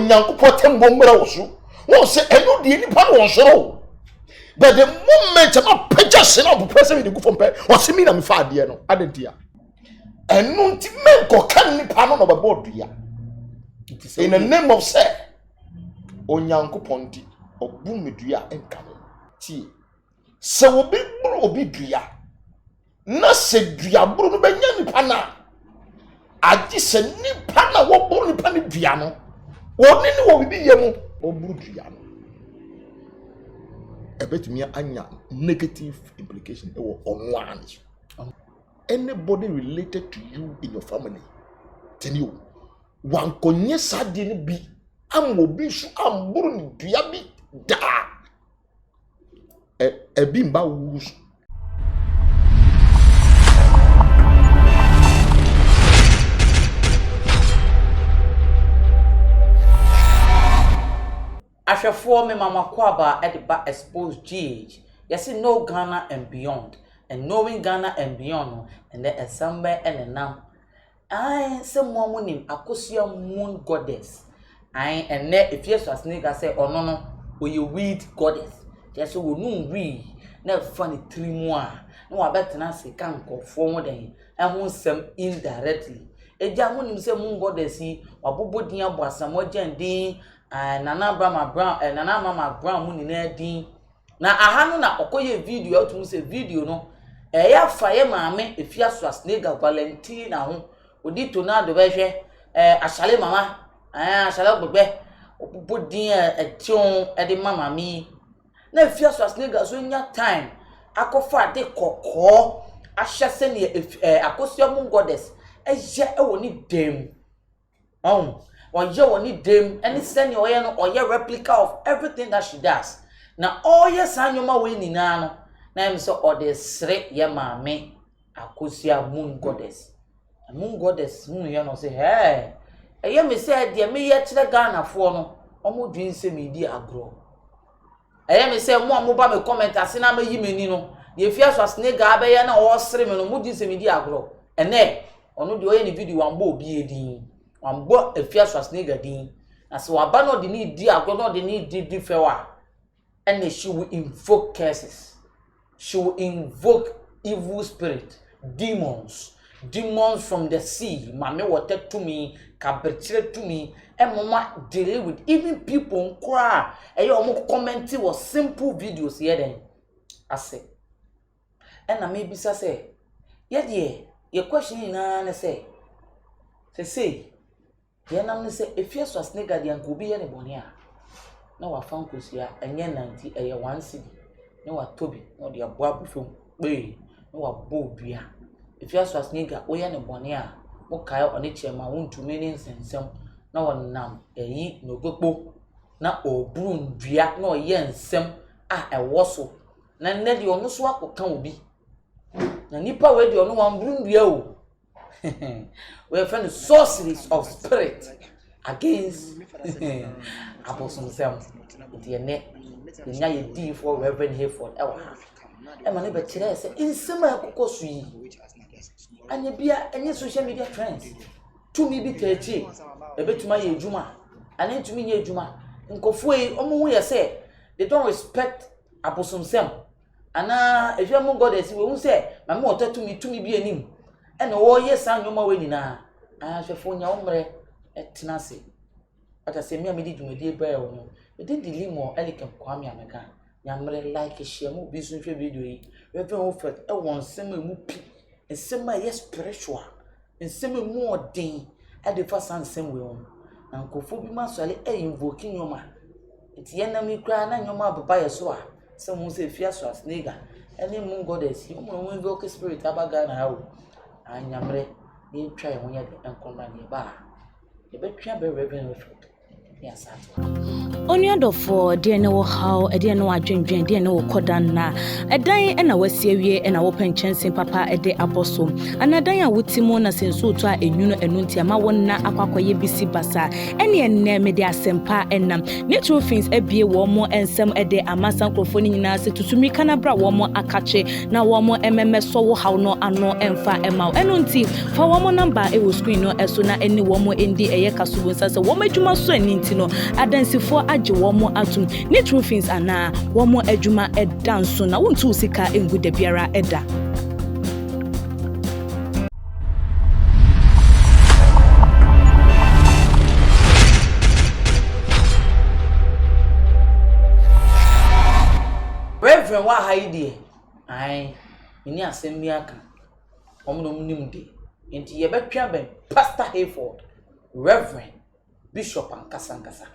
Onyankopɔn tembo mmra wo so. Won say eno de nipa no won soro. But the moment am pagya se na bo person dey go from pe, o se mi na me fa ade no, adentia. Eno nti men ko kan nipa no no be bodua. In the name of say Onyankopɔn di obu medua enka no. Ti se obi buru obi dua. Na se dua buru no benya nipa na. Agi se nipa na wo buru nipa ni dua no. Woni ni wo bibi yemu oburu dua no. Ebetumi anya negative implication e wo onwo ani. Anybody related to you in your family, tell you, one konye sadi ni bi, amobi su amburu ni dua bi da. Ebi mba wusu. Afia for me mama kwaba at the back Xposed GH. Yes, know Ghana and beyond. And knowing Ghana and beyond, and there is somewhere and now. I some more name Akosia moon goddess. I and there if yes was nigga say oh no will you weed goddess. Just so we no read now funny 3 more. No I bet na say can go forward and won some indirectly. E ja mo nim say moon goddess yi wabobo din aboasam ojan din nana brama brown nana mama brown mu ni na din. Na aha no na okoye video otum say video no ya faye maame efia Schwarz nega Valentina ho odi to na do behwe asale mama asale gbegbe opopodin etion e de mama mi na efia Schwarz nega so nya time akofa de kokko ahye se ne akosia mu goddess eje e woni dem oye woni dem any se ne oye no oye replica of everything that she does na oye sanyoma we ni na no na em so odesre ye maame akosia moon goddess. A moon goddess mu ye no say hey eye me say de me ye kire Ghana fo no omo dwin se me di agro. Eye me say mo ba me comment ase na mayi meni no de fia Schwarz nega abeya na o sere me no mo di se me di agro. Ene ono de oye ni video wan bo obi edin wan bo Afia Schwarz nega din na se wa ba no de ni di agro no de ni di fewa and she will invoke curses. She will invoke evil spirit, demons from the sea. Mame water to me, kabetire to me, and mama deal with even people cry. And you commenting was simple videos here then. I say, and I maybe say, yeah, your question na say, yeah, na say if you Schwarz nega the uncle be any bonia. Now I found Kusia and yen 90 a 1 city. No a Toby, no the above from bay, no a bow beer. If you Schwarz nega, we are a bonia, okay on each my own 2 millions and some. No one nam, a ye no go, na o broom beer, no yen sem, a wassel. Nan let you almost walk or can be. Na nipa where you no one broom beer. We have found sorceries of spirit against Apostle Sam. The net. The nyaya D for Reverend Hayford ewa e ma ne be kire say insema akokoso yi anya bia enye social media trends to me bi tachi e betuma ye adwuma ane ntumi nye adwuma nkofo yi omo hu ye say they don't respect abosomsem ana ehwe mo goddess we hu say mama otatumi bi anim e na wo ye san nyoma we nyina ahwefo nya omre etena se ata se me amedi dwumadi eba e wo we did the limo elikem kwame ameka nyamre like share mo bi so video yi reverend offer e won sema mu pi ensema yes spiritual ensema mu odin e de fa san sem we on na nkofo bi masole e invoking nyoma enti ye na mi kra na nyoma baba ye so a se mo se Afia Schwarz nega ene mu goddess mo mo invoke spirit abaga na hawo anyamre ni try won ye de enkomra ne ba ye betwa be reverend offer. Yes, Only for dear no how a dear no adwendwen dear no kodan na a dan and a wasie and a open chance papa a de apostle and a dan wutimo na senso to a enuno enunti ama wonna akwakoye bisi basa ene enne me de asempa enam natural things ebie wo mo ensem e de amasa nkrofoni nyina se tutumi kana bra wo mo akache na wo mo so wo how no ano emfa ema enunti fa wo mo number e wo screen no eso na eni wo mo endi eye kasubonsa se wo madwuma so aninti no adansifo agye wɔn atum ne true things ana wɔn adwuma ɛda nso na wontu sika engu da biara ɛda. Reverend wa haide ai mini asem mi aka omno nim de enti ye betwa ben Pastor Hayford Reverend Bishop Ankasa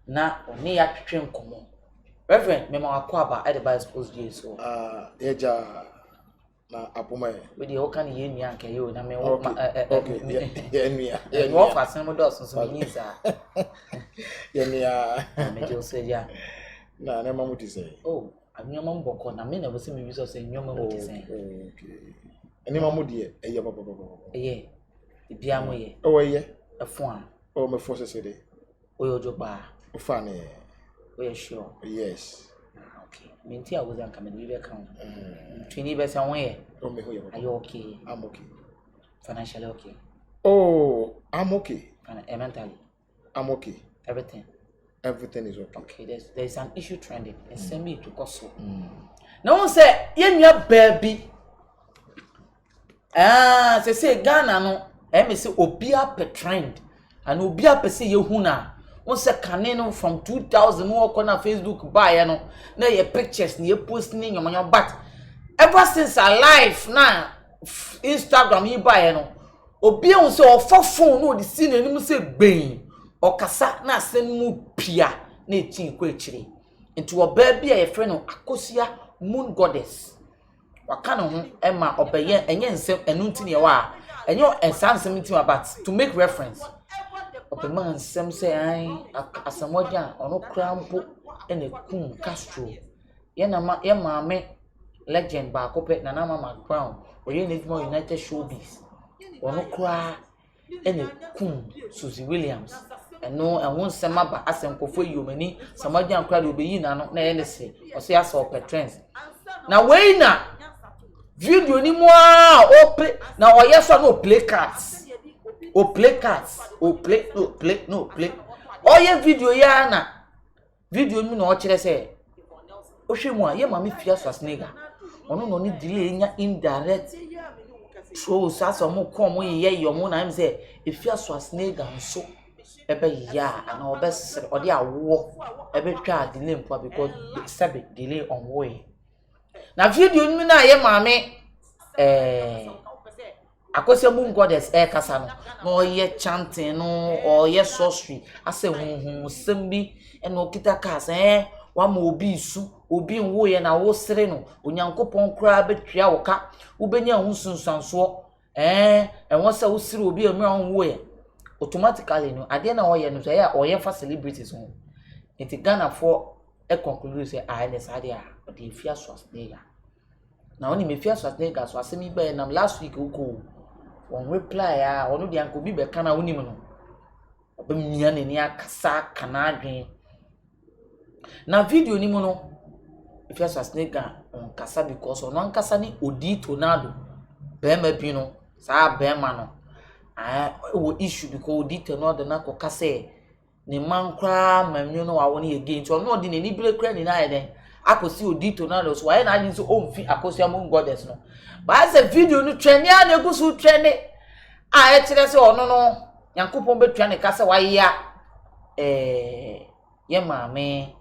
na oni ya twetwe nkomo Reverend me ma akwa ba at the Xposed so eja na apoma we dey o kan ye nua anka ye o na me wo okay ye nua wo fa sen mo do so mi za ye nua me je o se ja na na mamu ti say oh anyoma mboko na me na wo se me wiso say anyoma mo ti say okay eni mamu de eye baba eye bia mo ye o ye efo a o me force say de o yo joba o fa ne o ye sure yes okay minti a wo zan come we be count twini be say won ye o me ho ye are you okay? I'm okay Financially okay? Oh, I'm okay And mentally I'm okay everything is okay. Okay, there's an issue trending. Send me to Koso. No one say your baby. Say Ghana no. Me say obia per trend. And obia per say yehuna. One say caneno from 2000 more corner Facebook buy no. Na your pictures ni your posting in your but ever since I life now Instagram you buy no. Obia won say ofo phone no the scene ni say gbein. Okasa na asem mu pia na etin ko echire nti oba bia ye frɛ no Akosia Moon Goddess waka no ho ema obeye enye nsem enu nti ne wa enye ensansem nti but to make reference obema nsem say ai asamoja ono krampo ene kum Castro ye na ye maame legend ba kope na na mama crown oye Nedmo United Showbiz ono kra ene kum Susie Williams no ehun sema ba asenkofo yomani samaja nkra de obeyi na no na ye ne se o se asa o petrens na we na video ni mo o play na o yeso no play cards o play o ye video ya na video mi na o kire se o hwemu a ye ma me fia so asnega ono no ni delay nya indirect so sasa mo kom ye yomo na im se e fia so asnega nso ebe ya and obesere odi awo ebe twa delay mpo because sabe delay on way na video mi na ye maame Akosia Moon Goddess kasa no na oye chanting no oye sorcery ase hunhun sembi eno okita kasa wa ma obi su obi nwo ye na wo sere no onyankopon kra betwa wo ka ubenya hunsunsanso enwo se wo sere obi emra nwo ye automatically no ade na oye no so ya oye fa celebrities ho enti Ghana for conclude say na sade a ode fia Schwarz na oni me fia Schwarz so asemi ba na last week uko on reply onu de anko bi be kana onim no oba mia ne ni akasa kana adwen na video ni mu no fia Schwarz on kasa because on ankasa ni odi tornado be ma bi no sa be ma no wo issue because detail no de na koka say ne man kra manwu no wa woni again so no de ne ni bile kra ni na eden akosi odito na so why na so omfi Akosia Moon Goddess no ba say video no trend ya na gusu trend e kire say ono no yankopon betwa ne ka say wa ya ye maame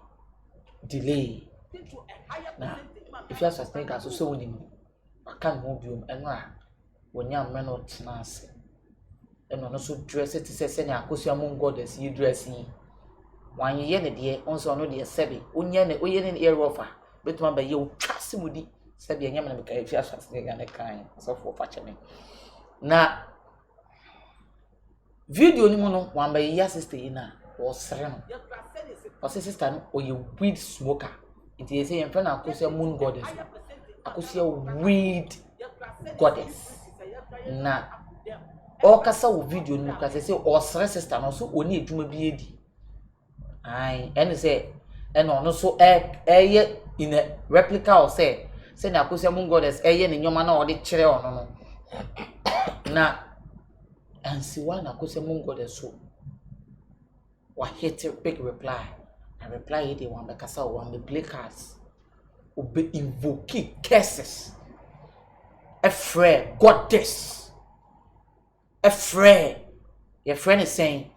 delay na if you are saying so woni aka no biom eno a wonya me no tnase eno no so dress it say na Akosia Moon Goddess yi dress yi wan ye ne de onso no de sebe onye ne oye ne ear offer betuma ba ye twase mudi sebe enya me ka fi Schwarz ne kan so for fachene na video ni mu no wan ba ye sister yi na o sere no o sister no oye weed smoker it is say en na Akosia Moon Goddess Akosia weed goddess na o kasa wo video ni ka say o sere sister no so oni edwuma bi edi ai ene say eno no so ye in a replica or say na Akosia Moon Goddess ye ne nyoma na o de kire ono no na ansi wa na Akosia Moon Goddess so wa hit big reply. And reply he one because I want me play cards. Obe invoke curses. Afraid goddess. Afraid. Your friend is saying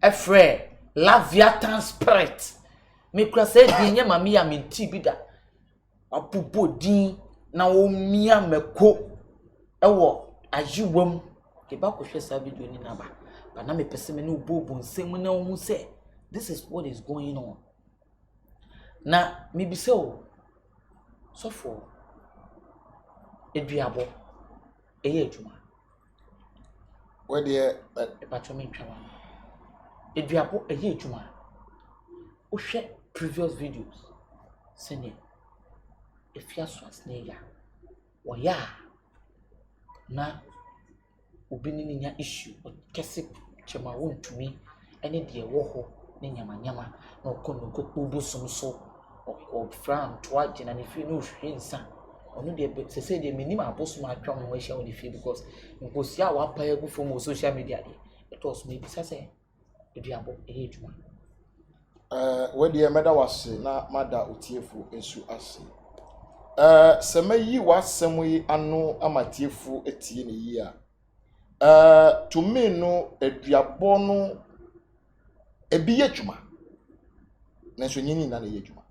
afraid Laviathan spirit. Me kura say din yema me am nti bi da. Abubo din na wo mia meko ewo ajiwam. Ke ba ko hwe sa video ni na ba. Ba na me pese me no bobo nsem na wo say this is what is going on. Na me bi say o so for eduabo eye adwuma. Where the Patcho me twa. Eduabo eye adwuma. O hwe previous videos. Sene Afia Schwarz Oya na obi ni nya issue o kese chema wontumi ene de wo ho ne nyama nyama na okono kokpo bosom so o fran to agina ne fi no hwe nsa ono de se de minim abosom atwa mo wa hia woni fi because nkosi a wa pa egu from social media de it was maybe say eduabo ejuma where the meda was na mada otiefu ensu ase semayi wasem yi ano amatiefu etie ne yi a to me no eduabo no ebi yejuma nanso nyini na yejuma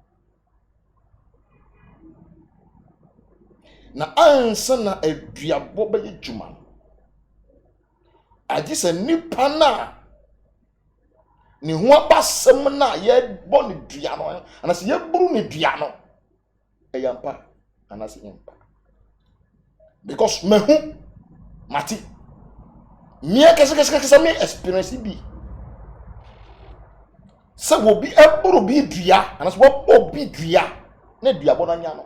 na ansa na eduabo be yejuma agise nipa na ni ho abasem na ye bo ne dua no anase ye buru ne dua no eyampa anase yampa because mehu mati mia kese me experience bi se wo bi eburu bi dua anase wo bi dua na dua bo na nya no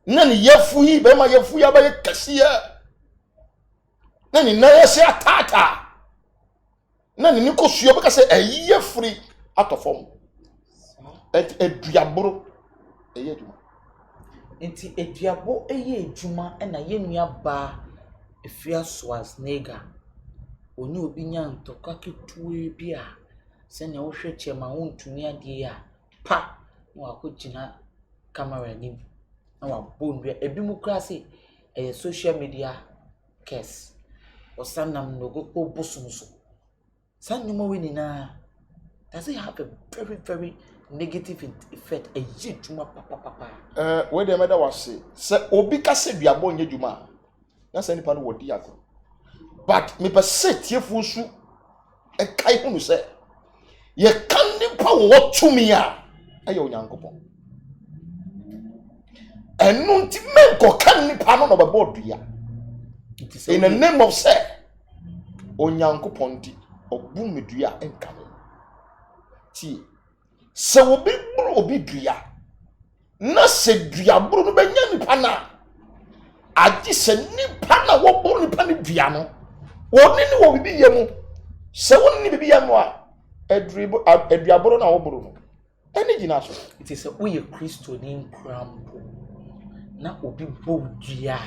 na ni yefu yi be ma yefu ya ba ye kese ya na ni na ye se atata na ni kosuo beka se ayiye free atofom eduaboro eye djuma enti eduabo eye djuma na ye nua ba Afia Schwarz oni obi nya ntoka ketuwe bia se na wo hwe chema wontuni ade ya pa na wakogina camera ni na wabonwe ebi mu klase social media case osanam no go bosumso Sanuma winina does it have a very, very negative effect? A juma papa. Where the mother was say obi ka se duabo nye juma. Na se nipa no wodi ago. But me per set ye fusu e kai hunu se ye kan nipa wo tumi a aye onyankopon. Enu nti menko kan nipa no be bodua. In the name of say onyankopon ti obu medua enkame ti se obi buru obi dua na se dua buru no benya nipa na agi se nipa na wo buru nipa ni dua no woni ni wo bibi yemu se woni ni bibi yemu a edua buru na wo buru no eni gina so it is we a Christo ni krampo na obi bo dua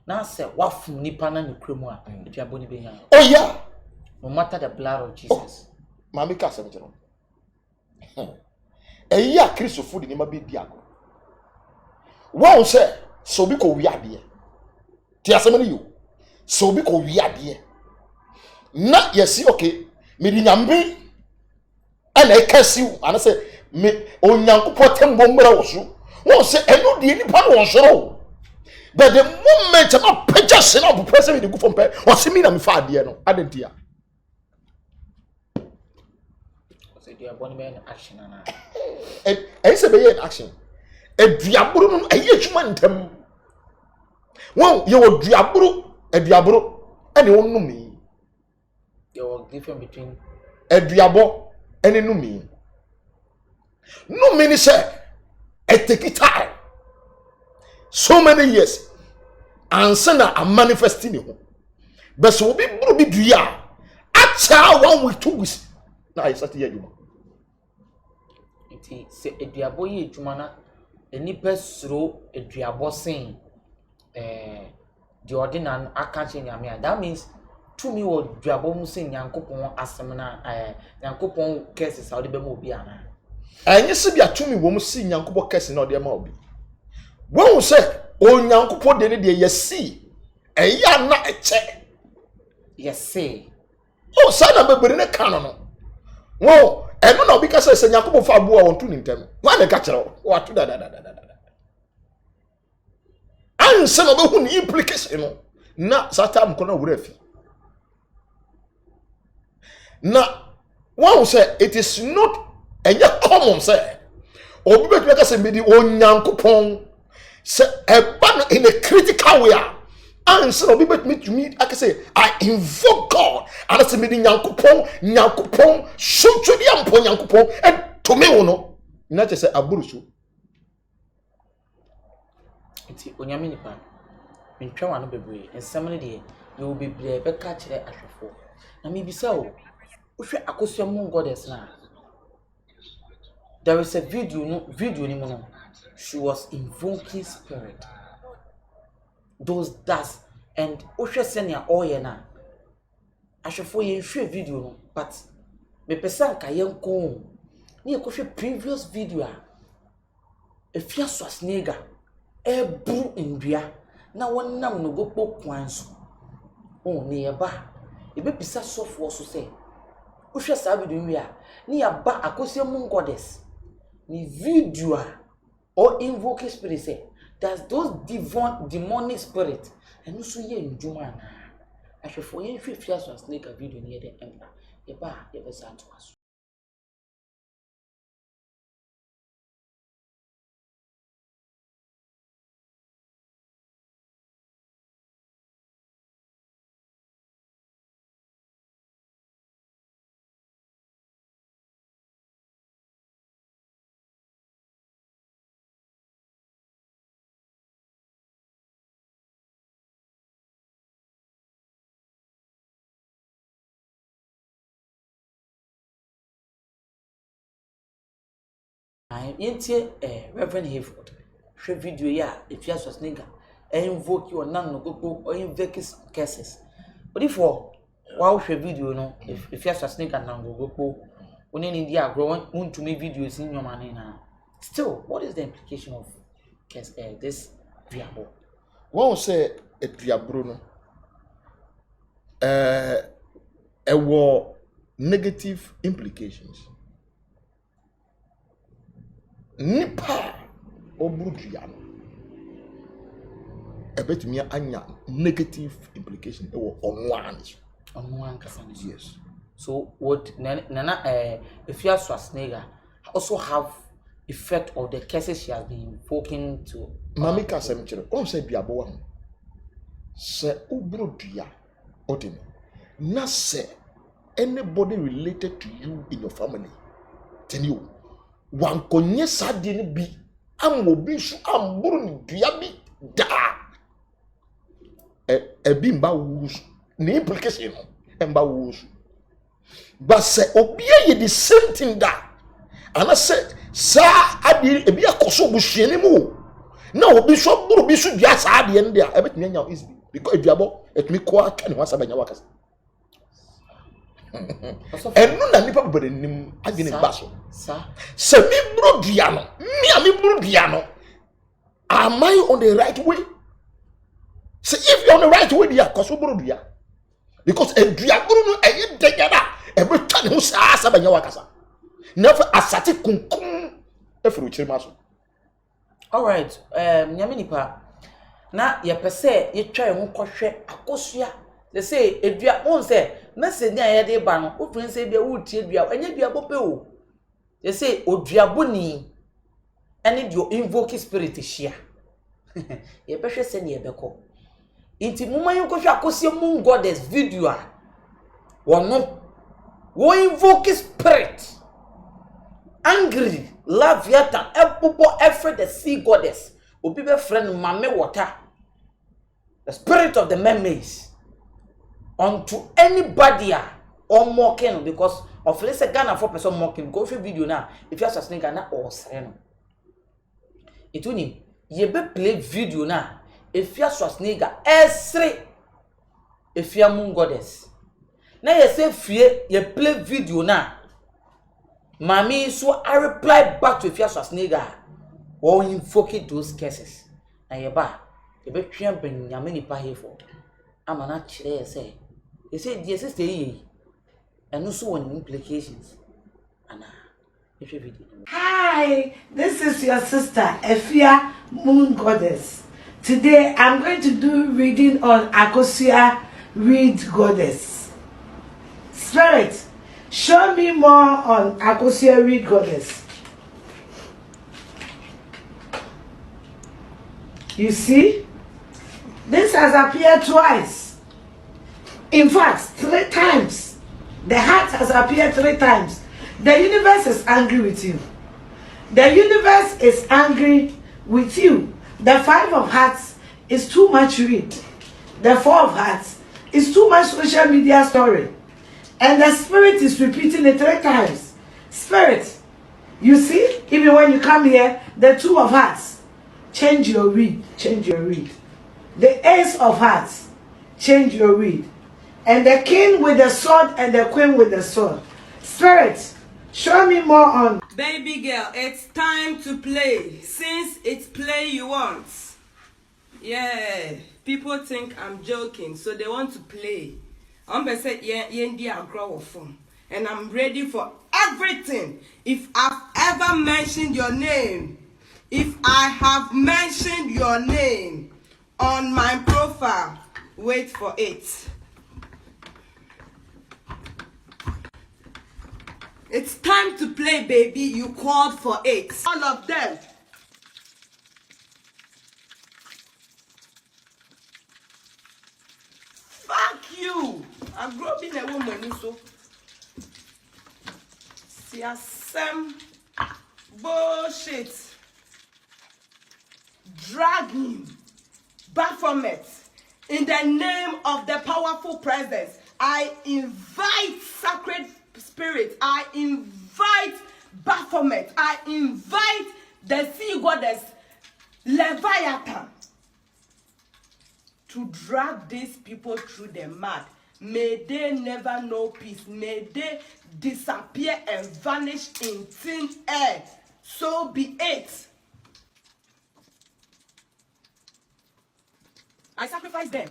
na se wafum nipa na ne kremu a edua bo ni benya oh yeah. No matter the blood of Jesus. Mami ka se mjeno. Eya Kristo fu ni ma be di ago. Won se so bi ko wi ade. Ti asemani yo. So bi ko wi ade. Na yesi okay. Me di nyambe ana e kasiu ana se me onyankopɔ tembo mra wo so. Won se enu di nipa no wonsoro. But the moment am pagya se na bo person me di go from pe. O se mi na me fa ade no. Adentia. Eduabo ni action na say be in action eduaburu no ayi adwuma ntam won ye wo eduaburu ene wonnumi there was difference between eduabo ene numi ni say it take time so many years ansana am manifesting ho but so bi buru bi dua acha 1 week 2 weeks na I start here adwuma nti se eduabo ye adwuma na enipa suro eduabo sen the ordinary aka che nyame that means to me or Drabom sing Yankopon Asamana, Yankopon cases out the Bemobiana. And you see, be a to me woman see Yankopo Kessin or their mobi. One say, oh, Yankopo did it, yes, see, and ya not a check. Yes, say. Oh, son of a Berina canon. Whoa, and no, because I said Yankopo Fabu on tuning them. Why the catcher? What to that? And some of whom implication. Not Satam Kono Refi. Now, one say it is not. And yet common say, or be like us me the one Yankopon say a ban in a critical way. And so be me to me, I can say, I invoke God, and I say me the Yankopon, shoot to the Yampon Yankopon, and to me, no, not just say a burshu. It's Onyaminipa. In Trawan Bebre, and some day you will be brave, but catch it at the four. And maybe so. If you accuse your moon goddess now. There is a video anymore. She was invoking spirit. Those dust and Osha senior oil now. I should for you share video, but me person kayen ko. Ni ekoshe previous video. Afia Schwarz nigga. E bru ndua. Na wonnam no go kwan so. Oh ne yeba. E be pisa sofo so say. Osha sa video wi a. Ni yaba akosia mun goddess. Ni video or invoke spirit say that's those demonic spirit and also ye njuma na ahwefo ye hwefia so snake video near the emperor ye ba ye be sa to aso I yentie Reverend Hayford share video ya Afia Schwarz nigga invoke you nan no go or invoke Cυrses but if wow share video no if Afia Schwarz nigga nan go oni ni dia grow want to make videos in your money na still what is the implication of this diabo One say a diabro no a war negative implications. Nipa obrudiano a bit me anya negative implication on one kasan yes. so what nana Afia Schwarz nigga also have effect of the cases she has been invoking to Mami kasem chere on say biabo wa se obrudia odin na say anybody related to you in your family tell you wan konye sade ne bi amobi su amburu ni dua bi da bi mba wusu ni implication no mba wusu but say obi ye the same thing da ana say sa ade ebi akoso buhwene mu na obi so buru bi su dua sa ade ne dia ebetumi anya easy because eduabo etumi ko aka ne wasa banya wakasa enu na nipa bebe nim agene baso se mi bro dua no mi bro dua no am I on the right way? So if you're on the right way dia koso bro dua because edua bro no eye degada e be twa ne ho sa banya wakasa na fa asate kunkum efuru chirima so. All right, nyame nipa na ye pese ye twa ho kohwe akosua they say edua on say message na ye de ba no o prin say bia wo tie dua anya dua bope o they say odua boni ene dio invoke spirit hia ye behwe se ne ye beko inti muma yin kohwe akosia mun goddess video a wono wo invoke spirit angry love yata epopo every the sea goddess obi be friend mame water the spirit of the mermaids unto anybody or mocking because of let's say Ghana for person mocking go through video now if you are such Ghana or sereno it uni ye be play video now if you are such nigga esre if you are moon goddess Na ye say fie ye play video na. Mami so I reply back to Afia Swasnega. Or invoke those cases. Na ye ba, ye be twen ben nyame nipa here for. Ama na kire say. Ye say the sister yi. And also one implications. Anna, if you video. Hi, this is your sister Afia Moon Goddess. Today I'm going to do reading on Akosia Reed Goddess. Spirit, show me more on Akosia Reed Goddess. You see, this has appeared twice. In fact, 3 times. The heart has appeared 3 times. The universe is angry with you. The universe is angry with you. The 5 of hearts is too much read. The 4 of hearts is too much social media story. And the spirit is repeating it 3 times. Spirit, you see, even when you come here, the 2 of hearts, change your read. Change your read. The ace of hearts, change your read. And the king with the sword and the queen with the sword. Spirit, show me more on. Baby girl, it's time to play. Since it's play you want. Yeah, people think I'm joking, so they want to play. I'm gonna say, yeah, grow phone. And I'm ready for everything. If I've ever mentioned your name, if I have mentioned your name on my profile, wait for it. It's time to play, baby. You called for it. All of them. Fuck you. I'm growing a woman, so. See, some bullshit. Drag him. Baphomet. In the name of the powerful presence, I invite sacred spirit. I invite Baphomet. I invite the sea goddess Leviathan to drag these people through the mud. May they never know peace. May they disappear and vanish in thin air. So be it. I sacrifice them.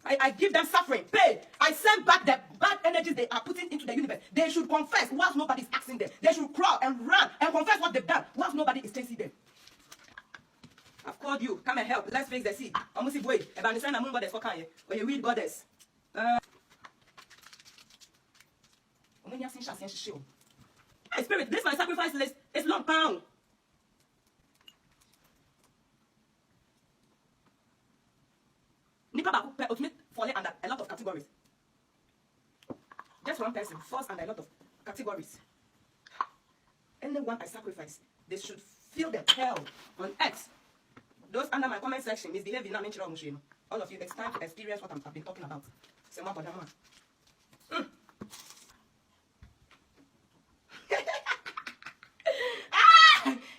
I give them suffering, pain. I send back the bad energies they are putting into the universe. They should confess whilst nobody is asking them. They should crawl and run and confess what they've done whilst nobody is chasing them. I've called you. Come and help. Let's fix the seed. I'm going to boy. If I understand, I'm goddess for Kanye. When you read goddess. Hey, spirit, this my sacrifice list. It's long pound. Ultimate falling under a lot of categories. Just one person falls under a lot of categories. Anyone I sacrifice, they should feel the hell on X. Those under my comment section misbehaving. All of you, it's time to experience what I've been talking about.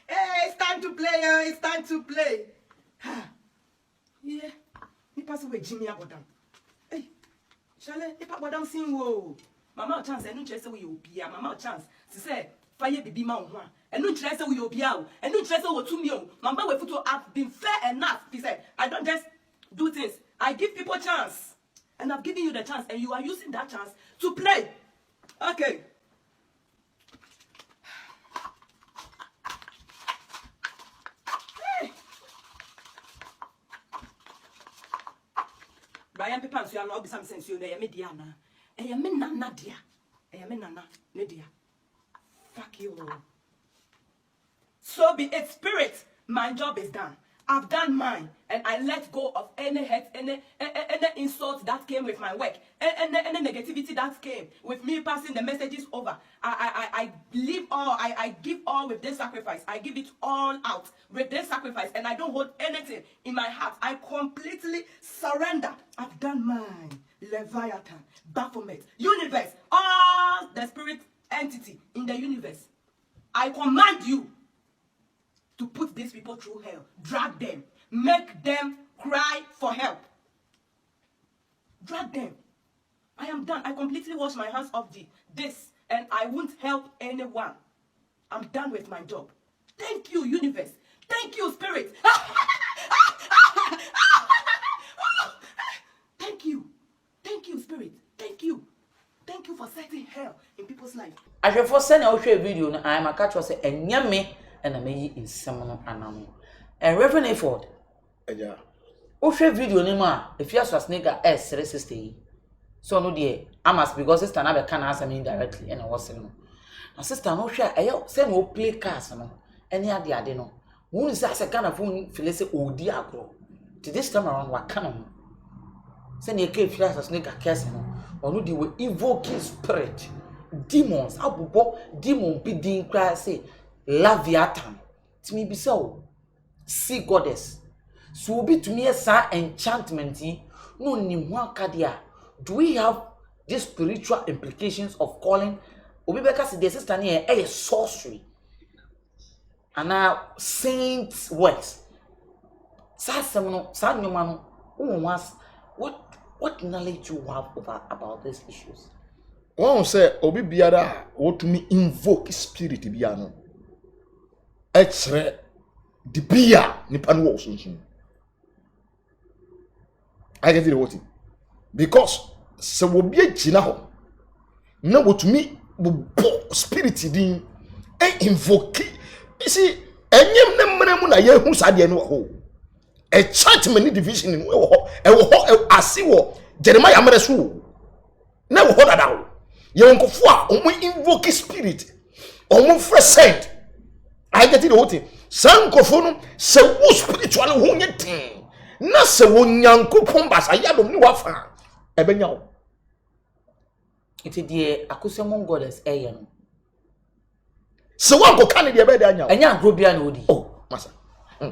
Hey, it's time to play. It's time to play. Yeah. Pass away Jimmy Abodam. Hey, shall I Abodam sing wo? Mama chance and no chance we will be. Mama chance. She said, fire baby man one. And no chance we will be out. And no chance we 2 million. Mama we put have been fair enough. He said, I don't just do things. I give people chance. And I've given you the chance. And you are using that chance to play. Okay. Brian Pepans, you are not some sense you are mediana. I am in Nana, dear. I am in Nana, Lydia. Fuck you. So be it, spirit. My job is done. I've done mine, and I let go of any hate, any insult that came with my work, any negativity that came with me passing the messages over. I leave all, I give all with this sacrifice. I give it all out with this sacrifice, and I don't hold anything in my heart. I completely surrender. I've done mine. Leviathan, Baphomet, universe, all the spirit entity in the universe. I command you to put these people through hell, drag them, make them cry for help. Drag them. I am done. I completely wash my hands off this, and I won't help anyone. I'm done with my job. Thank you, universe. Thank you, spirit. Thank you. Thank you, spirit. Thank you. Thank you for setting hell in people's life. I shall for send out a video. I am a catch was a nyame and a me in some anam. And Reverend Aford. Yeah. Oshe video ni ma if you as nigga S360. So no dear, I must because sister na be can answer me indirectly and I was saying no. Na sister no share ayo say no play cars no. Any ade no. Who say as a kind of phone feel say odi agro. To this time around what can no. Say na ke feel as nigga case no. Onu dey we evoking spirit. Demons abubo demon be din cry say Laviatan. To me be so. See goddess. So be to me a enchantment no ni wakadia. Do we have these spiritual implications of calling obi beka say the sister near a sorcery and now saints works sa nyoma no what knowledge you have about these issues? One say obi biara what me invoke spirit bia no exre the bia nipa no sunsun. I get it what it because se wo bia gina ho na wotumi bo spirit din invoke see enyem ne mmeremu na ye hu sade no ho a church many division in wo asi wo Jeremiah mare so na wo dada ho ye wonkofo a omo invoke spirit omo friend I get it what it sankofo no se wo spiritual ho nyetin na se wo nyankopon basa yadom ni wafa ebenya wo iti die akosemo goddess eya no se wo anko kan de ebeda anya enya agrobia na odi oh masa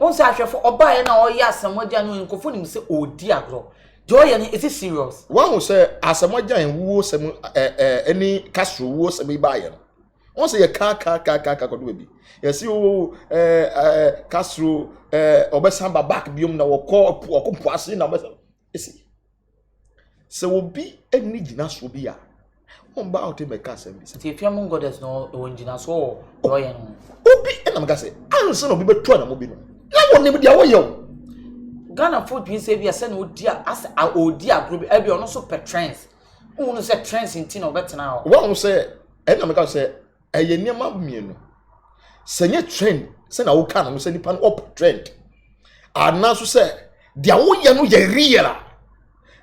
won say ahwefo oba ye na oya asamoja no nkofo nim say odi agro joy ye is it serious one will say asamoja enwuo sem any castro wuo sem iba ye no won say ye ka kodo bi ye see o castro obesamba back biom na wo ase na obesa esi se obi eni gina so bi a won ba out me ka sem bi ti fiam goddess no won gina so joy ye no obi na me ka say anse no obi betu na mo bi no na won ne dia wo ye Ghana food we say we say no dia as odi agro e bi ono so petrens won say trends in tin obetena won say na me ka say eye niam mienu senye trend se na wo ka na se nipa no up trend ana so se dia wo ye no ye real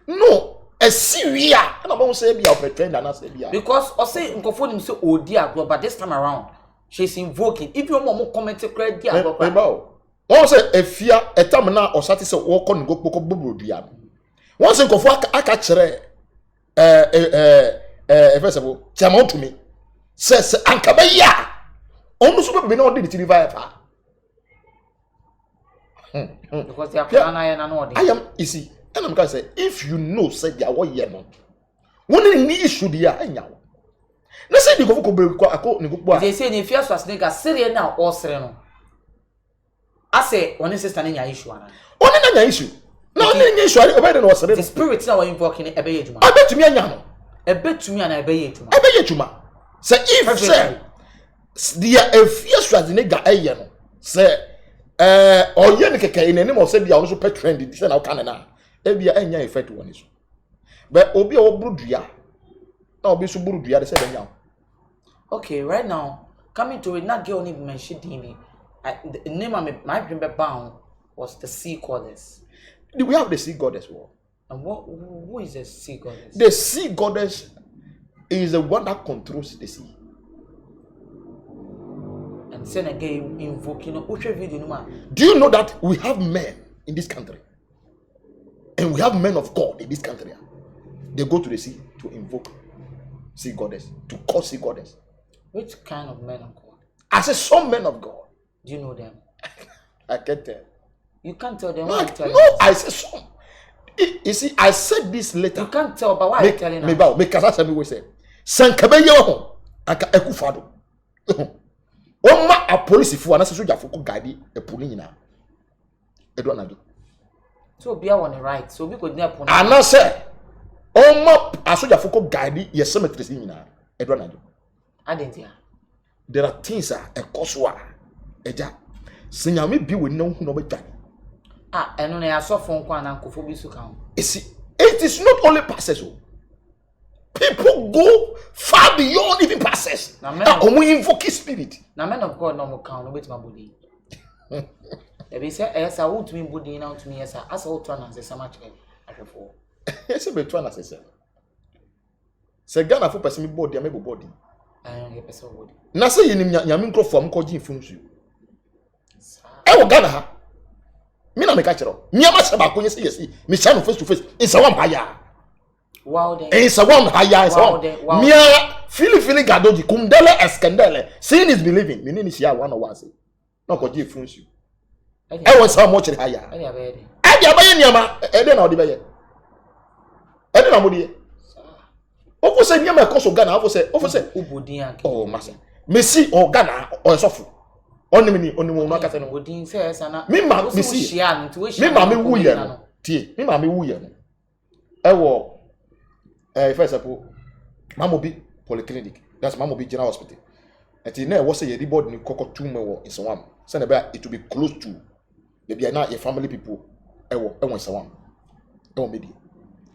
no esiria na ba wo se bia up trend ana se bia because o say nkofo nim say odi agro but this time around she's invoking if you mom comment credit dia agro wọ́n sẹ Afia etam na osate se wo kọ ngo kpoko bobodua wọ́n sẹ nkofo aka kire efesebo chama otumi se anka be ya onu so be na odi the TV fa because they are planning na no odi I am easy and I'm going to say if you know say dia wo ye no woni ni issue dia anya wo na say di nkofo ko be ko akọ ngo kpo a they say ni Afia so asnega sere na o sere no ase one sister na nya issue ana oni na nya issue na oni nya issue obede na osere the spirit na we invoking ebe ye juma abetumi anya no ebetumi ana ebe ye juma say if say dia Afia Schwarzenegger eye no say oye ne keke in name of say bia ono so pet trend say na kan na e bia anya effect woni so but obi o brudua na obi so brudua de say benya okay right now coming to it not girl need mention dini the name of my dream bound was the sea goddess. We have the sea goddess war. And who is the sea goddess? The sea goddess is the one that controls the sea. And then again invoking do you know that we have men in this country? And we have men of God in this country. They go to the sea to invoke sea goddess, to call sea goddess. Which kind of men of God? I said some men of God. Do you know them? I can't tell. You can't tell them. No, Why are you telling no, us? I said some. You see, I said this later. You can't tell, but why are you telling us? Maybe because I said we say. Sankabeye ho aka ekufado. Oma a police fu ana soja fu ko guide e poli nyina. Edo na do. So be on the right. So we could never put. Ana say Oma asoja foko guide ye cemeteries nyina edwa na. Adentia. There are things ekoswa eja. Senyame bi we na hu no betwa. Eno na yasofo nkwa na nkofo bi su kan. It is not only pastors. People go far beyond even pastors. Omo invoke spirit. Na men of God no mo kan no betima body. Ebi say esa wo tumi body na tumi esa asa wo twa na se sama cheke ahwefo. Ese betwa na se. Se Ghana fo person mi body am body. Ye person body. Na say yenim nyame nkrofo am ko gi mfunsu. E wo Ghana ha. Me na me ka kiro. Nyama se ba ko nyese yesi. Me sha no face to face. Insa wam haya. Wow then. Insa wam haya insa wam. Mia fili gadoji kumdele eskendele. Seeing is believing. Me ni shia one or one say. Na ko gi mfunsu. E wo sa mo kire haya. E dia ba ye nyama e de na odi ba ye. E de na mo die. Ofo se nyama e koso Ghana ofo se ubodi an. Oh masa. Messi o Ghana o esofo. Onimini onimu no akase no. Odin se esa na. Me ma Messi. Me ma me wuye no. Tie. Me ma me wuye no. E wo first of all Mamobi polyclinic. That's Mamobi General Hospital. Ati na e wo se ye di board ni kokko tume wo Isawam. Say na be it will be close to. Maybe na your family people e wo Isawam. E wo medi.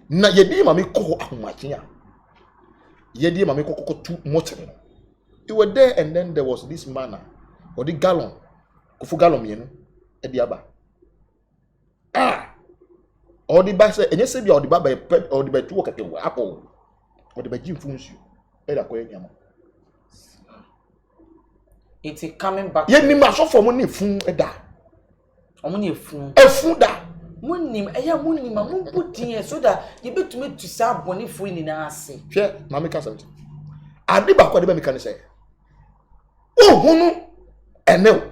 Na ye di ma me ko ahomache a. Ye di ma me kokko tu motere no. You were there and then there was this man or the gallon. Kufu gallon mienu e di aba. Or the ba say enye se bia or the ba or the ba tu okake wo apple. Or the ba ji mfunsu. E da ko enyama. It's coming back. Ye ni ma so for mo ni fun e da. Omo ni efun. Efun da. Munim eya munim ma mubudin so that ye betumi to sa boni fu ni na ase. Hwe na me ka something. Ade ba kwa de ba me ka ne say. Ohunu enew.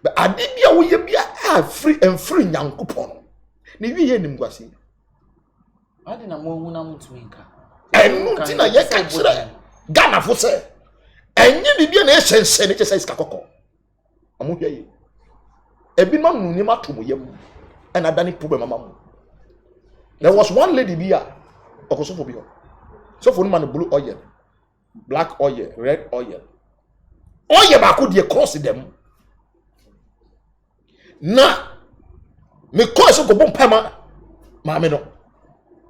But ade bia wo ye bia free and free nyankopon. Ni wi ye nim gwase. Ade na mo hu na mutumi nka. Enu ti na ye ka kire. Ghana fo say. Enye bibia na ehyense ne kese iska kokko. Amu hwe ye. Ebi ma nu ni ma to mo yam. And I done problem mama. There was one lady here. Okoso for biho. So for man blue oil, black oil, red oil. Oil ba could cross them. Na me call so go bom pama. Ma me no.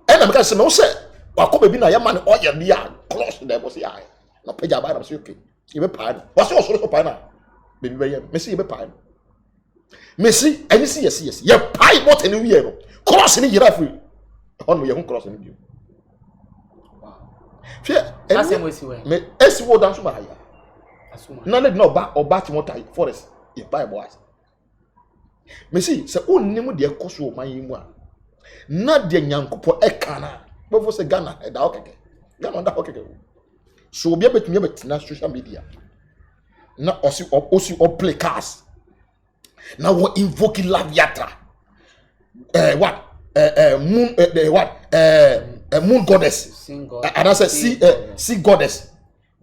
And I'm say no say. Wa ko be na ya man oil dia cross them was ya. Na peja ba na say okay. You be pan. Was so pan na. Baby be here. Me see you be pan. Messi, and you see, yes. You pie what any year. Cross any giraffe. On your own cross any view. Fear, that's the way you went. Me, as you dance by here. None of no back or bat more tight forest. If by boys. Messi, say, oh, name dear Cosu, my imwa. Not the young couple ekana. But for say Ghana, a dog. Ghana, okay. So be able to me about social media. Not also or play cars. Now we invoke Laviatra. What? Moon. What? Moon goddess. And I said, sea goddess.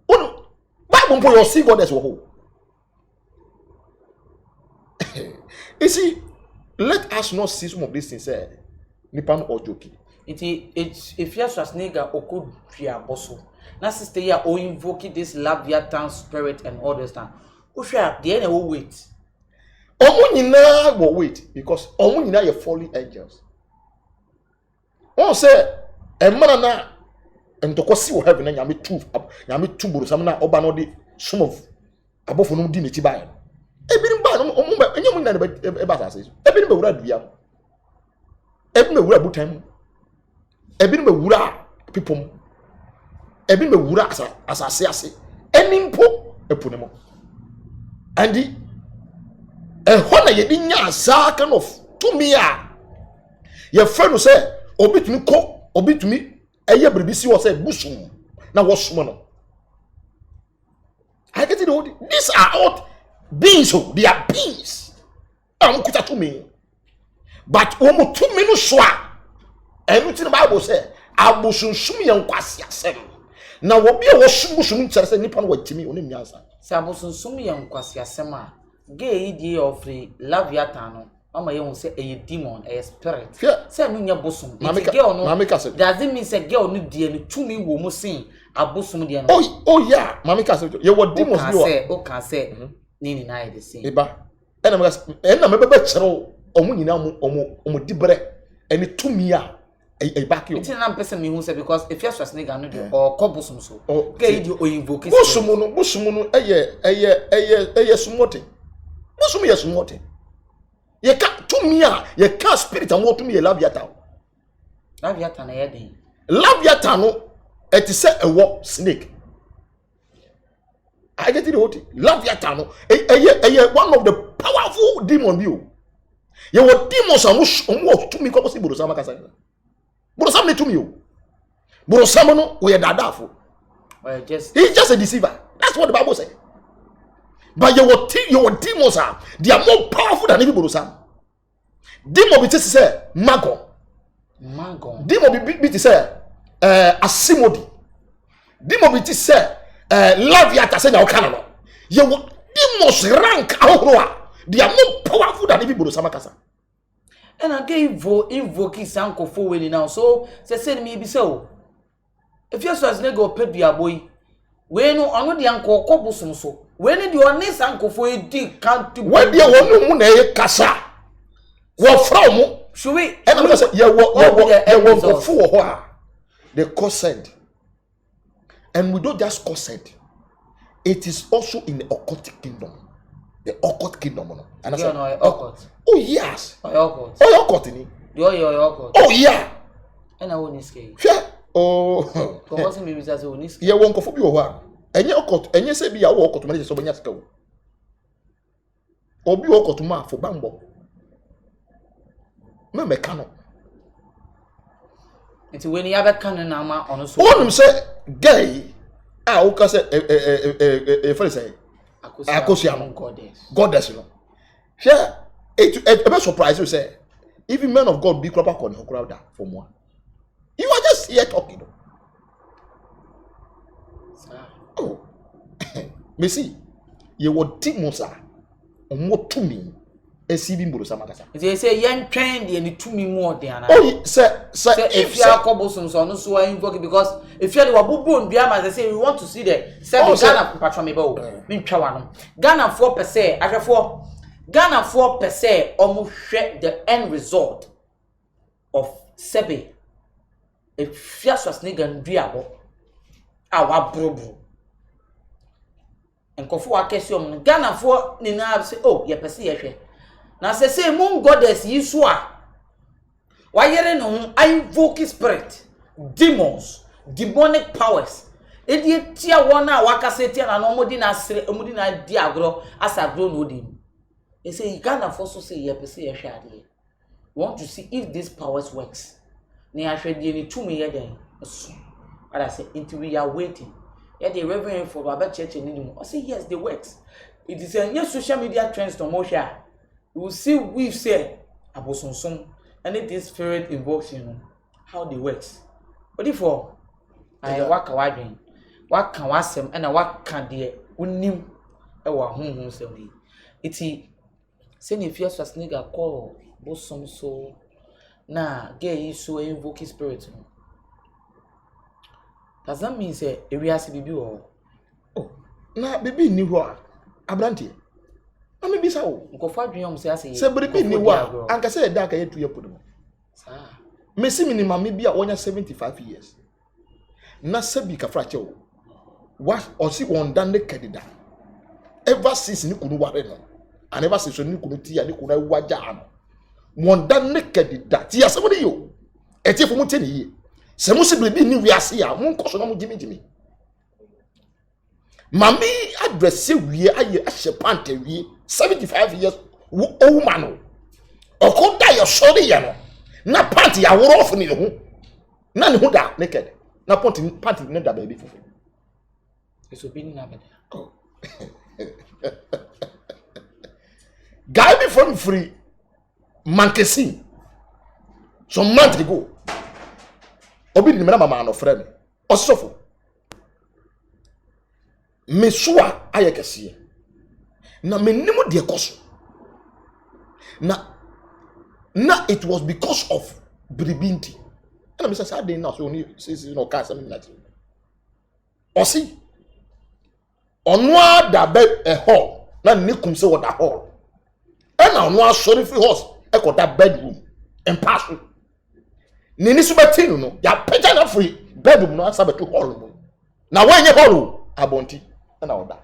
Oh no! Bible for your sea goddess. You see, let us not see some of these things. Nipan or joking. It's if you are nigga or could be a bosso. Now, sister, you are invoking this Laviatan spirit and all this time. Oh, sure, the end will wait. Omo nyina will wait because omo nyina ye fallen angels. On say e man na entokosi wo heaven na nyame tu buru sam na oba no de some of abofo no di neti bae. Ebinim ba no omo ba enyam nyina e ba sase. Ebinim be wura dua. Ebinim be wura butan. Ebinim be wura pipom. Ebinim be wura asase ase. Enimpo eponemo. Andi ehona ye di nya sa kind of to me a ye friend no say obitumi ko obitumi eye bribisi wo say busum na wo somo no. I get it. These are all beings, so they are beings. Kuta to me. But omo to me no so a enu ti the Bible say abosunsun ye nkwase asem na wo bia wo sunsun Cυrses nipa no watimi onim nyansa sa abosunsun ye nkwase asem a gay die of the Laviatan no Mama you say a demon, a spirit. Yeah. Say no nya bosom. Mamika, Girl no. Mamika said. Does it mean say girl no die no tumi wo mo sin abosom die no. Oh yeah, Mamika said. You what demons do? O can say ni na the same. Eba. And I'm a bebe chero omo nyina omo dibre eni tumi a back you. It's an person me who say because if you are nigga no do or kobosom so. Okay, you invoke. Bosom no eye sumote. Bosom ye sumote. Ye ka tumi ye ka spirit and what tumi ye labiata. Labiata na ye den. Labiata no it is a walk snake. I get it what labiata no one of the powerful demon you. Ye what demons are tumi ko si borosama kasa. Borosama ne tumi o. Borosama no we dadafo. He's just a deceiver. That's what the Bible says. But your demons are they are more powerful than even borosama. Demon be say magon. Demon be say asimodi. Demon be say laviata say na okana no. Your demons rank ahoroa. They are more powerful than even borosama kasa. And I gave invoke sanko for winning now. So say me be so. If you so as nego pet dia boy, we no anu di anko kobosom so. When the one sanko for e di can't when the one mu na e kasa. Wo from should we? And I'm say you wo for ho the consent. And we don't just consent. It is also in the occultic kingdom. The occult kingdom no. And I say occult. Oh yes. Occult. Oh occult ni. Your occult. Oh yeah. And I won't escape. Yeah. Oh. Because me say won't escape. Yeah, won ko bi wo ho a. Enye occult, enye se bi ya wo occult ma dey so banya sika wo. Obi occult ma fo bambo. Me meka no. Nti when you have can na ma ono so. Onum say guy o ka say for say Akosia goddess you know. Share it be surprise you say even men of God be proper con crowd for more. You are just here talking. Oh. Me see you what demons are on what to me SCB borosama kasa. They say yan train the to me more than oh sir if you are kobosom so no so invoke because if you are wabubu nduama they say we want to see the Ghana patron me bo me ntwa no Ghana 4% ahwefo Ghana 4% almost share the end result of sebe if you are nigga nduabo awa brobo enkofo akesiom no Ghana 4 ni na say oh ye pese ye hwe na say moon goddess yiso a wayere no I invoke spirit demons demonic powers edi tia wona wakase tia na no modi na asere modi na di agro asagro no odi they say Ghana for so say ye pese ye hwe ade want to see if this powers works na ahwede ni tumi ye den so what I say until we are waiting yeah the reverend for about church ni I say yes they works it is a new social media trends to motion you will see we say abosonsom and this spirit invokes you know how they works but if for I waka wadwen waka wasem and waka de unim e wa honhom sem iti say if you as nigga call bosom so na get so invoke spirit no does that mean say ewiase bibi wo oh na bibi ni ho a abrantie na me bisa wo nkofo adwen say ase se bibi ni ho a anka say da ka yetu yepodo mo sa me si minimum me bia wonya 75 years na sabi ka frache wo wa osi won dan ne kadida ever since ni kunu ware no and ever since ni kunu ti ya ni kunu waja ano won dan ne kadida ti ya sebo ni yo etiefo mu te ni yi se mu si bibi ni wiase ya mu nkoso na mu jimi mami address wie aye ahye pante wie 75 years o man okoda yo sori ya no na pante ya woro off ni ho na ni ho da naked na pante ni da baby fufu eso bi ni na beda oh guy be from free mankesi some month ago obi ni mera mama no frɛ me osofo mesua ayekese na menim de koso na Now it was because of Bribinti. And I said, I didn't know, so only says, cast something like that. Or see, on one that bed a hall, not Nikum say what a hall. And on one sorry for horse, I got that bedroom and pass through. Nini Subatino, no, ya pet enough free bedroom, no, Sabbath to hall. Now, when you hollow, a bounty, and all that.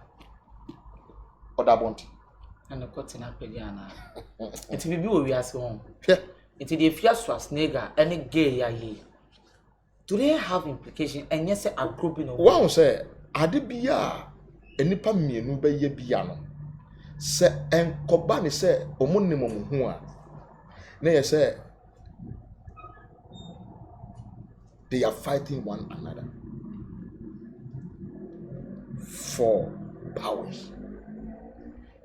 Or that bounty. And the cotton up again. It will be where we are so. It is the Schwarz nigger, any gay ye. Do they have implication? And yes, a group in one say, I did be a nipa me no be ye biano. Say, and Kobani say, Omonimum who nay say, they are fighting one another for powers.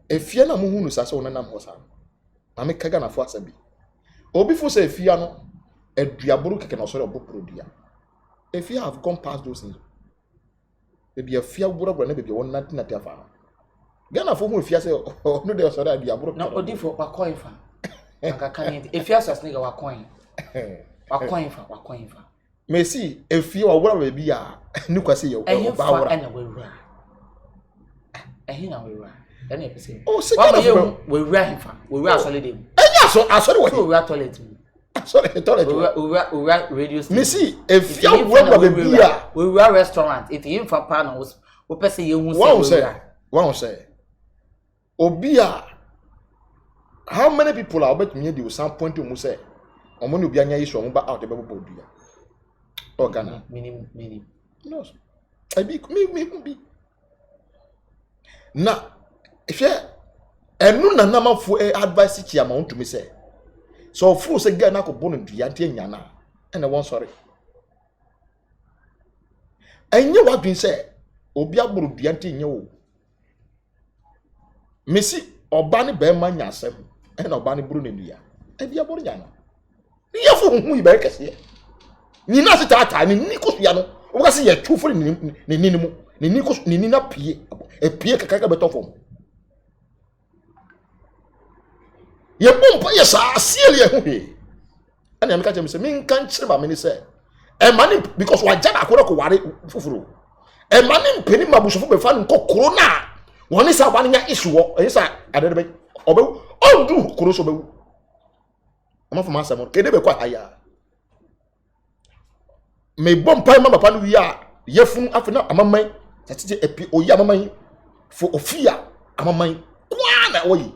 If you na muhunu sasa onana mhosa na me kaga na fo asabi obi fo say if you no aduaburu keke na so obopro dia if you have gone past those things baby afia wura na baby won na tiafa Ghana fo hu afia say no dey so aduaburu na odi fo kwa coin fa aka kan if you as nigga wa coin fa Messi if you wura baby a ni kwase ye oba wura na wura ehina wura. Oh, we ran him. We were solid. I saw what we were toilet. Sorry, toilet. We were radio station. Missy, if you were we were restaurant. It in for panels. We person you one say. Obia. How many people are bet me do some point to Muse? Omo no bia nya yiso omo ba out the bebo bia. Oh Ghana. Mini. No. I be. Now if you enu na namafo advice chi ama to me say so furu say girl na ko bonu dua tie nya na na won sorry enye wadwin say obi agburu dua tie nya o mesi oba ne be ma nya asem na oba ne buru ne dua e bia buru nya na ye fo hu yi ba kese ni na sita ni ko sua no o ka se ye twufo ni mu ni ko ni na pie e pie kaka beto fom ye bompa ye sa asiele ye hu he ana me ka tell me say me kan kire ba me ni say e mani because wa jana akoro ko ware fufuru e mani mpeni mabusufo be fa nko koro na woni sa ba nya issue wo e sa adede be obe ondu koro so be wu ama fo ma sa mo kede be kwa aya me bompa ma papa no wi a ye funu afena amaman tatije epi oyi amaman fo ofia amaman kwa na oyi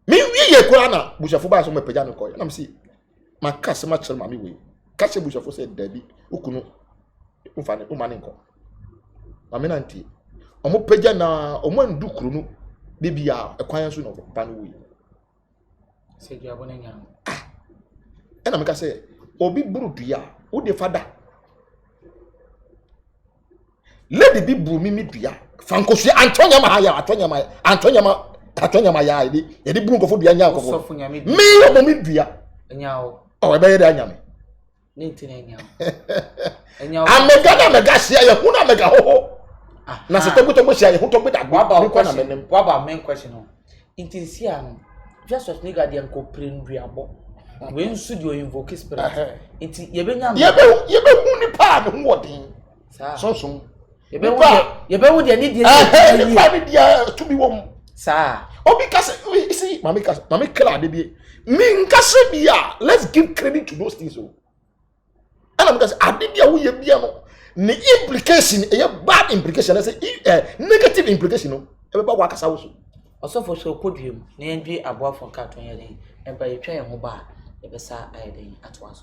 mi ye kura na bushafo ba so me pagya no koy na me si makase ma chere ma mi we kache bushafo say dabi ukunu umfane umane nko ma me nanti omo pagya na omo ndu kuru no bibia ekwan so no pa no we se dia bona nya na me ka say obi buru dua wo de fada lady bi buru mi dua fankosu antonya ma haya atonya ma ya edi buru nkofo dua nya nkofo mi omo mi dua nya o o e be ye de anya me ni ntine nya amega na mega sia ye hu na mega ho na se togo sia ye hu to gbeda gba kwa na menem wa ba main question no intisia no just as nigga dey nko prenduabo we nsu dey invoke spirit inti ye be nya ye be hu ni pa me hu odin so ye be hu dey ni ni pa ni dia to be wom sa obi kase see mami kala de bi mi nkase bia let's give credit to those things so and because ade bia wo ye bia no ni implication bad implication I say negative implication no e be ba wa kasa wo so osofo so podwem na yendwe aboafo katon ye den e ba ye twa ye ho ba e be sa ayeden atwa so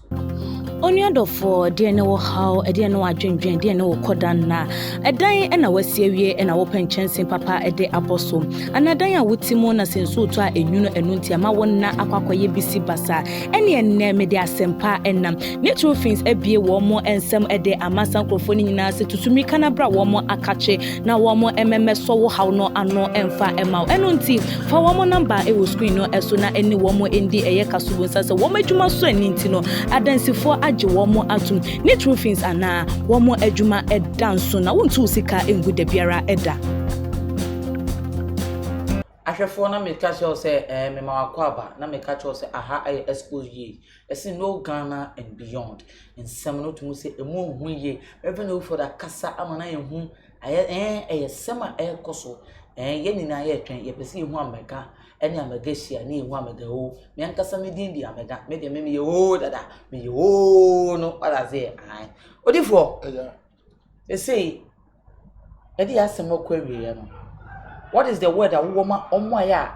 Oniadofo de ne wo haw de ne wo adwendwen de ne wo kodan na edan e na wasiewie e na wo penchensen papa e de aboso anadan a wotimo na senso to a enwuno enunti ama wonna akwakoye bisi basa ene enne me de asempa enam natural things ebie wo mo ensem e de amasan krofo ni nyina se tutumi kana bra wo mo akache na wo mo ememe so wo haw no ano emfa ema enunti fa wo mo number e wo screen no eso na eni wo mo endi eye kasubo nsa se wo mo adwuma so aninti no adansifo age womo atum ne true things ana womo adwuma edanso na wontu sika engu de biara eda ahwefo na me catch you say me ma wakwaba na me catch you say aha Xposed ye esi no Ghana and beyond nsem no to say emu hu ye even though for that kasa amana ye hu aye sema koso ye ni na ye twen ye pese ye hu amega ene amega hia na ye hu amega o me ankasa me din di amega me de me ye o dada me ye o no ala say ai odifo they say edi asem okwawie ye no. What is the word that woman omoya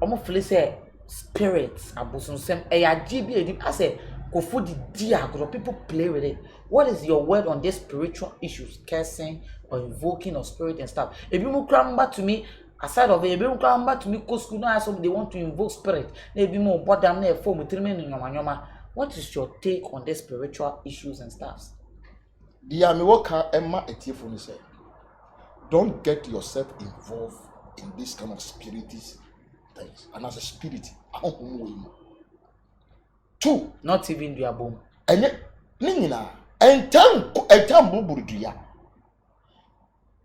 omo feel say spirits abusumsem eyaji edi I say kofu di dia people play with it. What is your word on these spiritual issues, cursing or invoking of spirit and stuff? If you move to me aside of it, if you come to me go school now some they want to invoke spirit, maybe more bottom na form with nyoma. What is your take on these spiritual issues and stuff? Dia me woka emma etiefo ni say don't get yourself involved in this kind of spirits things. And as a spirit, two, not even the abom. And yet, Nina, and time buburia.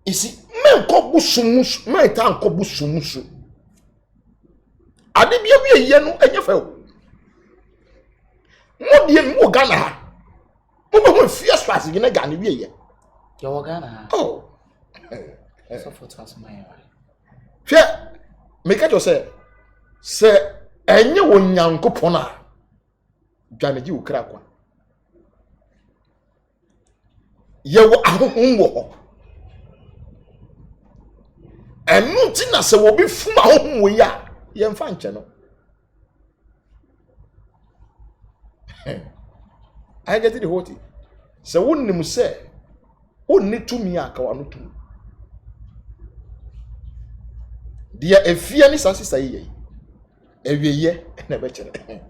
You see, men kobusumus, men tan kobusumusu. Adibia we yenu enyefe. Mo die mo Ghana. Mo fear Schwarz gina Ghana we ye. Yo Ghana. Oh. So for Tasmania. Fear, make it yourself. Say, enye wo nyankopon a dwaneji wo kra kwa. Ye wo ahohom wo. Enu ti na se wo bi fum ahohom wo ya, ye mfa nche no. I get the whole thing. Se wo nim se wo ni tumi aka wa no tumi. Dia Afia ni sasisa ye ewieye na be kire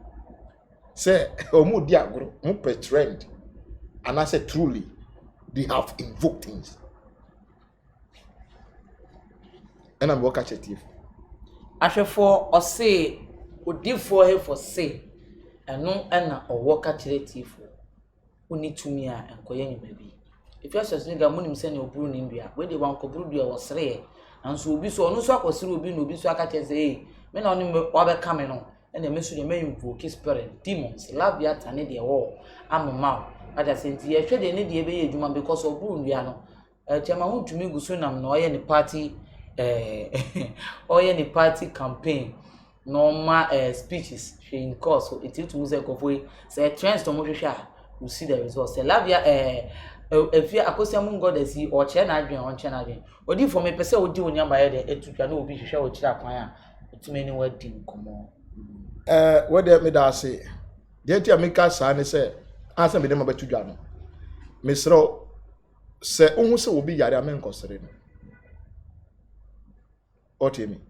say omu di agro mu pe trend and I say truly they have invoked things and I'm work at chief ahwefo o say odifo he for say eno na o work at chief oni tumi a enkoye nyima bi if you say ga munim se na oburu ni ndua we dey wan ko buru dua wo sere anso obi so onu so akosere obi na obi so aka che say me na oni obeka me no ene me so de me invoke spirit demons labia tane de wo amama ada senti ye hwe de ne de be ye adwuma because oburu ndua no chema hu tumi guso nam na oye ni party oye ni party campaign normal speeches she in course so it to music of way say trends to mo hwehwe a you see the results say labia Afia akosia mun god asi o che na adwen on che na adwen odi for me pese odi onyamba ye de etutwa na obi hwehwe o kira kwan a otime ni wadi nkomo what dey me da say dey tia me ka sa ne say asa me dem abatudwa no mesro se ohun se obi yare amen kosere no otimi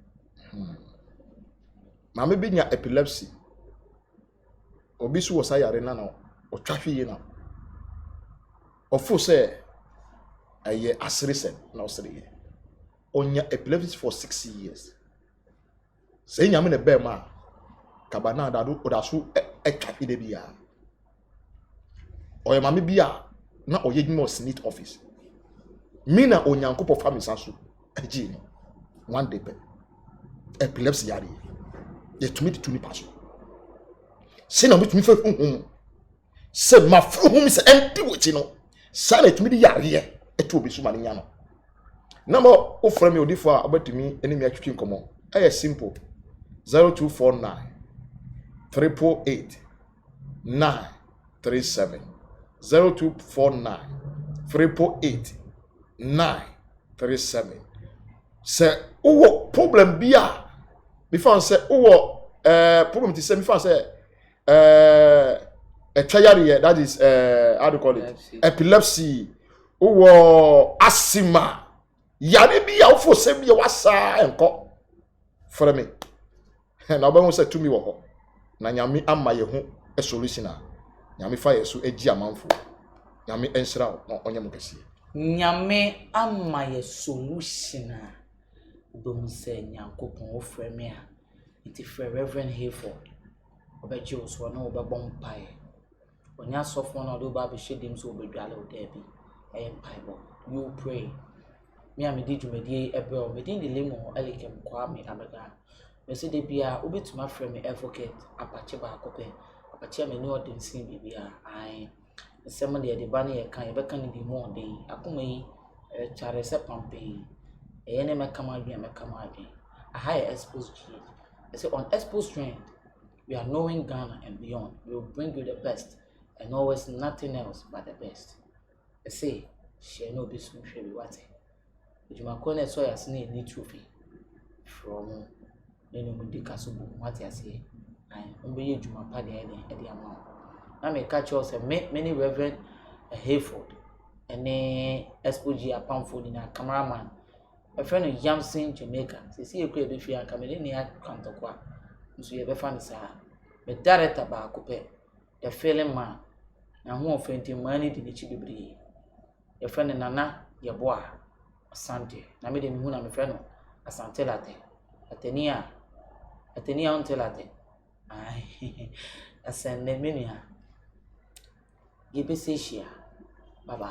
ma me bi nya epilepsy obi su wo sa yare na no otwahwe yi na Ofu say aye asrisen na osre onya epilepsy for 6 years. Say nyame ne be ma kabana dadu odasu etwafi de bia. Oye mame bia na oye dwuma senate office. Mina onyankopo family sanso agi no one day pe epilepsy yare ye tumi de tuni paso. Say na bitumi fa hunhum. Say ma hunhum se empty wuti no. Sana tumi di yare etu obi so mane nya no na mo ofra me odifo a obatumi enimi atwitwi nkomo e simple 0249 348 937 0249 348 937 se uwo problem bia before say uwo problem ti say before say a triad that is how do you call it epilepsy or asthma yare bi ya fo se bi wasa enko for me na oba say to me wo ho na nyame ama ye ho a solution a nyame fa ye so agi amanfo nyame enhira no onye mo kese nyame ama ye solution a oba say nyankopon wo frɛ me a it is Reverend Hayford oba ji so na oba bompai onya sofo na do ba be shedim so obedwale o there bi e bible you pray me a me di dwumadi ebro me di lemo elikem kwa me amega me se de bia obetuma frɛ me advocate apache ba akopɛ apache me ni odensin bibia ai nsɛm de ba ne yɛ kan yɛbɛka ne di mu ɔden akoma yi Cırses pampe ne mekama adwen aha yɛ Xposed GH. I say on Xposed trend we are knowing Ghana and beyond. We will bring you the best and always nothing else but the best. I say share no be soon share be what ejuma ko na so ya se na ni trophy from nenu mudi kasubu what ya say and mbe ye ejuma pa de ama na me catch us many reverend Hayford and Xposed GH pamfo ni na cameraman a friend of Yamsin Jamaica see you could be free and come in here kantokwa nso ye be fan sa me director ba akopɛ the feeling man na ho ofenti mani di chi bebre ye friend nana ye boa asante na me de me hu na me friend no asante late atenia on telate ai asende menua ye be seshia bye bye.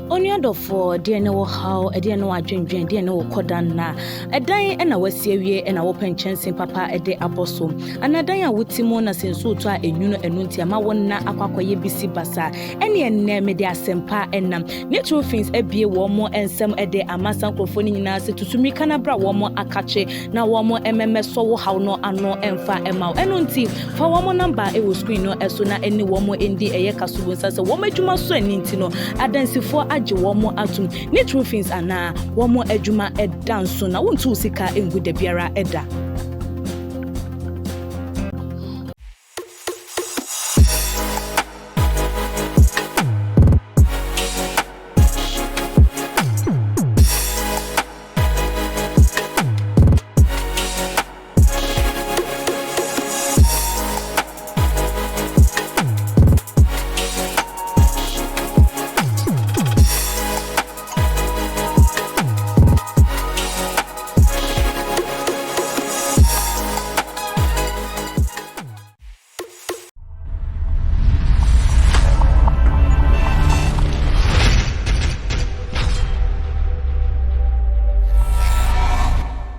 Onuadofo de ne wo haw de ne wo adwendwen de ne wo kodan na edan na wasi awie na wo penchensen papa de aboso anadan a wotimo na senso to a enwuno enunti ama wonna akwakoye bisi basa ene enne me de asempa enam ne trophies abie wo mo ensem de amasa krofo ni nyina se tutumi kana bra wo mo akache na wo mo so wo haw no ano emfa ema enunti fa wo mo number e wo screen no eso na eni wo mo endi eye kasubu nsa wo madwuma so aninti no adansifo agye womo atum ne trophies ana womo adwuma edanso na wontu sika engu da biara eda